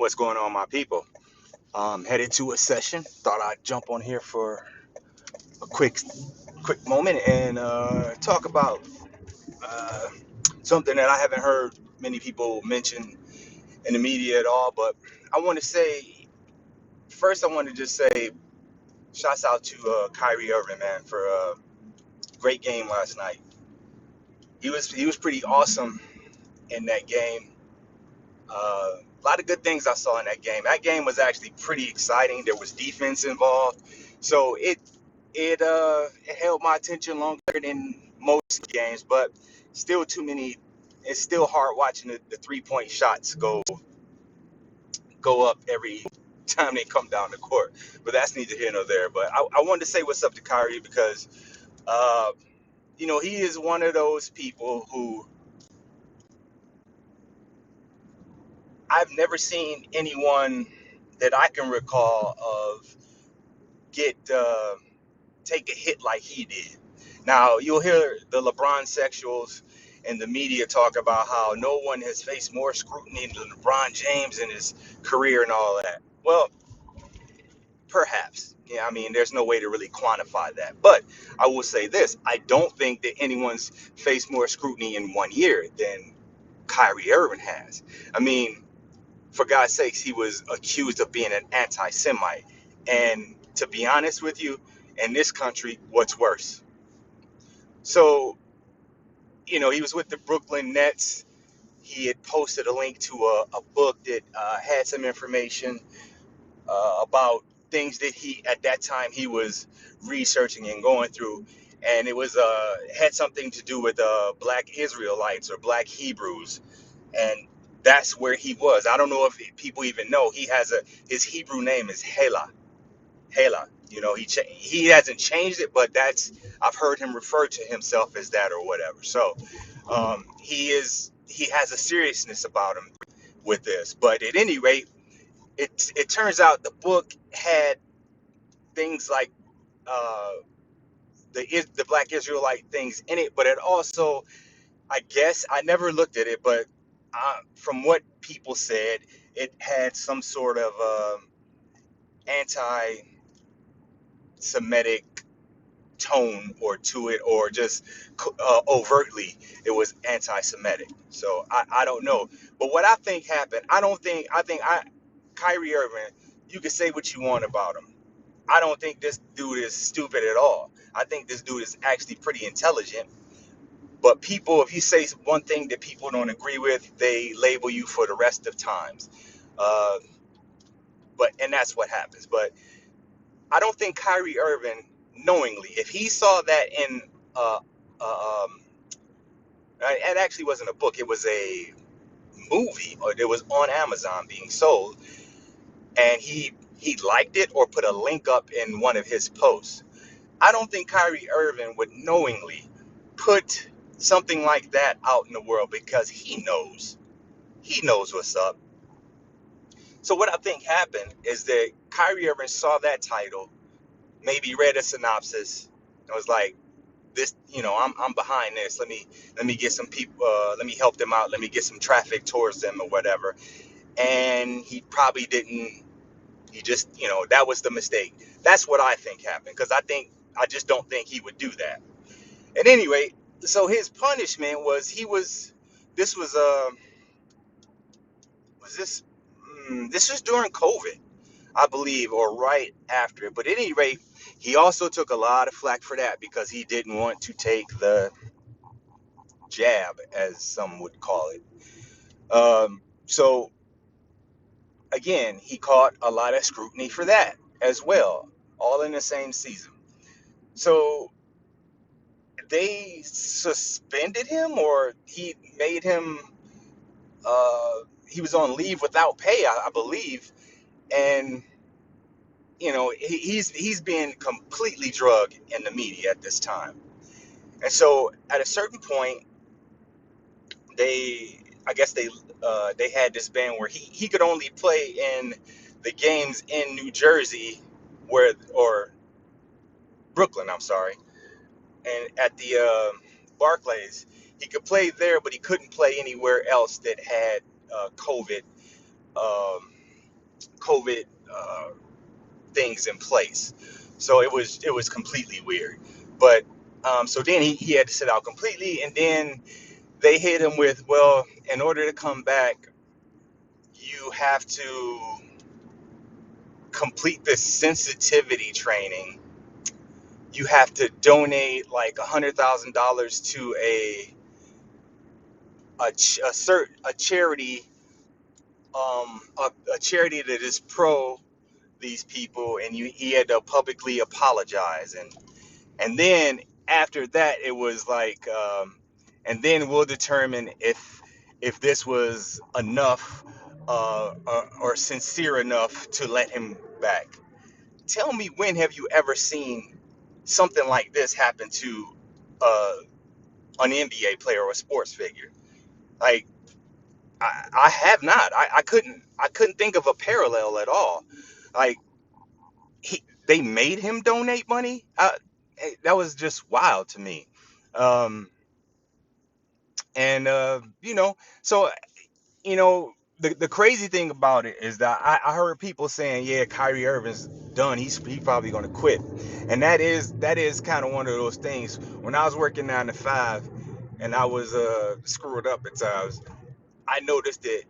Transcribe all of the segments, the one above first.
What's going on, my people? Headed to a session. Thought I'd jump on here for a quick moment and talk about uh, something that I haven't heard many people mention in the media at all. But I want to say first, I want to just say, shouts out to Kyrie Irving, man, for a great game last night. He was pretty awesome in that game. A lot of good things I saw in that game. That game was actually pretty exciting. There was defense involved, so it held my attention longer than most games. But still, too many. It's still hard watching the 3 point shots go up every time they come down the court. But that's neither here nor there. But I wanted to say what's up to Kyrie because uh, he is one of those people who I've never seen anyone that I can recall of get take a hit like he did. Now you'll hear the LeBron sexuals and the media talk about how no one has faced more scrutiny than LeBron James in his career and all of that. Well, perhaps. Yeah, I mean, there's no way to really quantify that. But I will say this: I don't think that anyone's faced more scrutiny in 1 year than Kyrie Irving has. I mean, for God's sakes, he was accused of being an anti-Semite. And to be honest with you, in this country, what's worse? So, he was with the Brooklyn Nets. He had posted a link to a book that had some information about things that at that time, he was researching and going through. And it was had something to do with Black Israelites or Black Hebrews. And that's where he was. I don't know if people even know his Hebrew name is Hela. Hela. He hasn't changed it, but I've heard him refer to himself as that or whatever. So he has a seriousness about him with this. But at any rate, it turns out the book had things like uh, the Black Israelite things in it, but it also, I guess, I never looked at it, but from what people said, it had some sort of anti-Semitic tone or to it, or just overtly it was anti-Semitic. So I don't know. But what I think happened, I think Kyrie Irving, you can say what you want about him. I don't think this dude is stupid at all. I think this dude is actually pretty intelligent. But people, if you say one thing that people don't agree with, they label you for the rest of times. Uh, and that's what happens. But I don't think Kyrie Irving knowingly, if he saw that in uh, um, it actually wasn't a book, it was a movie, or it was on Amazon being sold, and he liked it or put a link up in one of his posts. I don't think Kyrie Irving would knowingly put something like that out in the world because he knows what's up. So what I think happened is that Kyrie Irving saw that title, maybe read a synopsis, and was like, "This, I'm behind this. Let me get some people. Let me help them out. Let me get some traffic towards them or whatever." And he probably didn't. He just, that was the mistake. That's what I think happened, because I just don't think he would do that. At any rate, so his punishment was this was this this was during COVID, I believe, or right after it. But at any rate, he also took a lot of flack for that because he didn't want to take the jab, as some would call it. So again, he caught a lot of scrutiny for that as well, all in the same season. So they suspended him, or he made him. He was on leave without pay, I believe, and he's being completely drugged in the media at this time. And so at a certain point, I guess they had this ban where he could only play in the games in New Jersey, or Brooklyn, I'm sorry, and at the Barclays, he could play there, but he couldn't play anywhere else that had COVID. Um, COVID things in place. So it was completely weird. But so then he had to sit out completely, and then they hit him with, well, in order to come back, you have to complete this sensitivity training. You have to donate like $100,000 to a charity, a charity that is pro these people, and he had to publicly apologize. And then after that, it was like, and then we'll determine if this was enough, or sincere enough to let him back. Tell me, when have you ever seen something like this happen to uh, an NBA player or a sports figure? Like, I have not. I couldn't think of a parallel at all. Like, they made him donate money. That was just wild to me. Um, and so the crazy thing about it is that I heard people saying, yeah, Kyrie Irving's done. He probably going to quit, and that is kind of one of those things. When I was working 9 to 5, and I was screwed up at times, I noticed that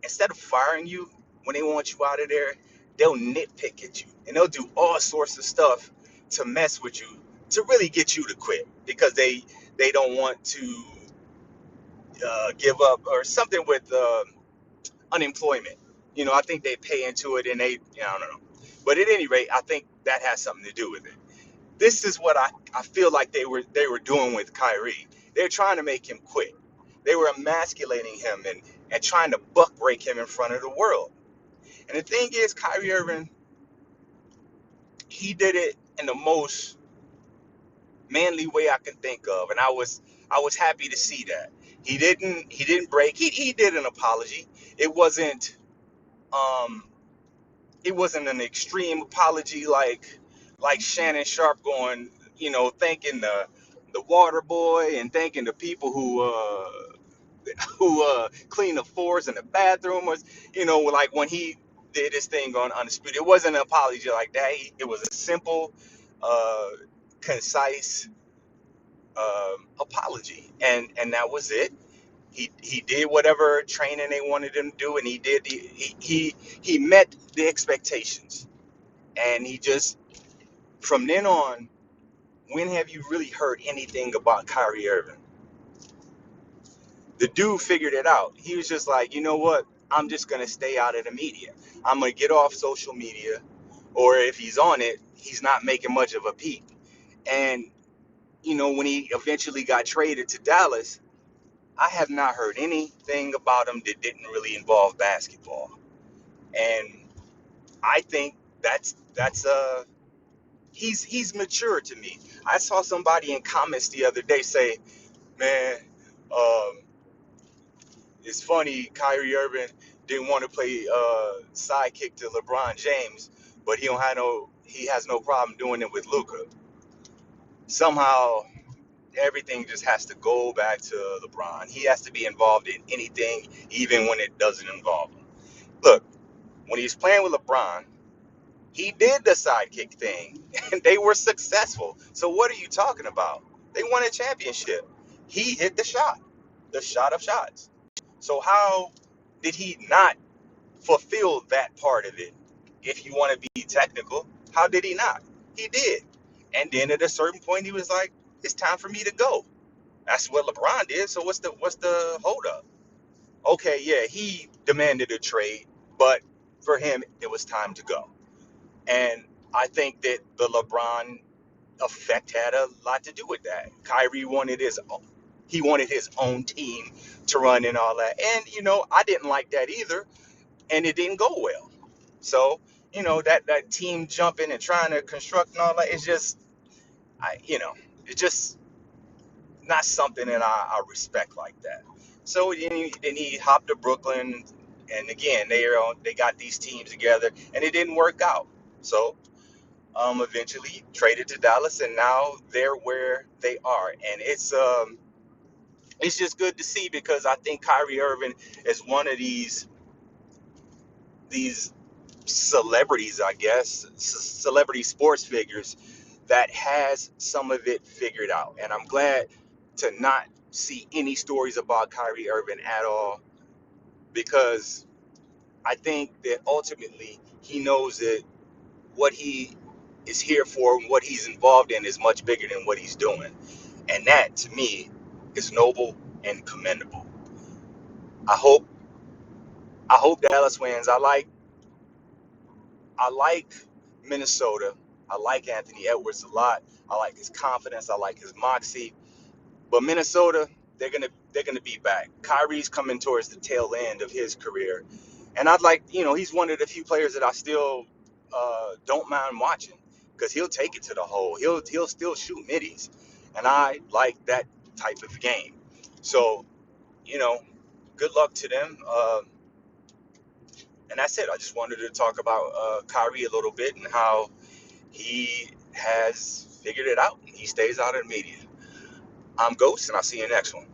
instead of firing you when they want you out of there, they'll nitpick at you and they'll do all sorts of stuff to mess with you, to really get you to quit, because they don't want to give up or something with unemployment. I think they pay into it, and I don't know. But at any rate, I think that has something to do with it. This is what I feel like they were doing with Kyrie. They're trying to make him quit. They were emasculating him and trying to buck break him in front of the world. And the thing is, Kyrie Irving, he did it in the most manly way I can think of, and I was happy to see that. He didn't break. He did an apology. It wasn't um it wasn't an extreme apology like Shannon Sharp going, thanking the water boy and thanking the people who clean the floors in the bathroom, was, like when he did his thing on Undisputed. It wasn't an apology like that. It was a simple, uh, concise apology, and that was it. He did whatever training they wanted him to do, and he met the expectations, and he just, from then on. When have you really heard anything about Kyrie Irving? The dude figured it out. He was just like, you know what? I'm just going to stay out of the media. I'm going to get off social media. Or if he's on it, he's not making much of a peep. And, when he eventually got traded to Dallas, I have not heard anything about him that didn't really involve basketball. And I think that's he's mature to me. I saw somebody in comments the other day say, man, um, it's funny, Kyrie Irving didn't want to play sidekick to LeBron James, but he has no problem doing it with Luka. Somehow everything just has to go back to LeBron. He has to be involved in anything, even when it doesn't involve him. Look, when he's playing with LeBron, he did the sidekick thing, and they were successful. So what are you talking about? They won a championship. He hit the shot of shots. So how did he not fulfill that part of it? If you want to be technical, how did he not? He did. And then at a certain point, he was like, "It's time for me to go." That's what LeBron did. So what's the hold up? Okay, yeah, he demanded a trade, but for him, it was time to go. And I think that the LeBron effect had a lot to do with that. Kyrie wanted his own team to run and all that. And I didn't like that either, and it didn't go well. So, that team jumping and trying to construct and all that is just, it's just not something that I respect like that. So then he hopped to Brooklyn, and again they got these teams together, and it didn't work out. So eventually traded to Dallas, and now they're where they are, and it's just good to see, because I think Kyrie Irving is one of these celebrities, I guess, celebrity sports figures that has some of it figured out. And I'm glad to not see any stories about Kyrie Irving at all, because I think that ultimately he knows that what he is here for and what he's involved in is much bigger than what he's doing. And that to me is noble and commendable. I hope I hope Dallas wins. I like Minnesota. I like Anthony Edwards a lot. I like his confidence. I like his moxie. But Minnesota, they're gonna be back. Kyrie's coming towards the tail end of his career, and I'd like, he's one of the few players that I still don't mind watching, because he'll take it to the hole. He'll still shoot middies, and I like that type of game. So, you know, good luck to them. And that's it. I just wanted to talk about Kyrie a little bit and how he has figured it out. He stays out of the media. I'm Ghost, and I'll see you next one.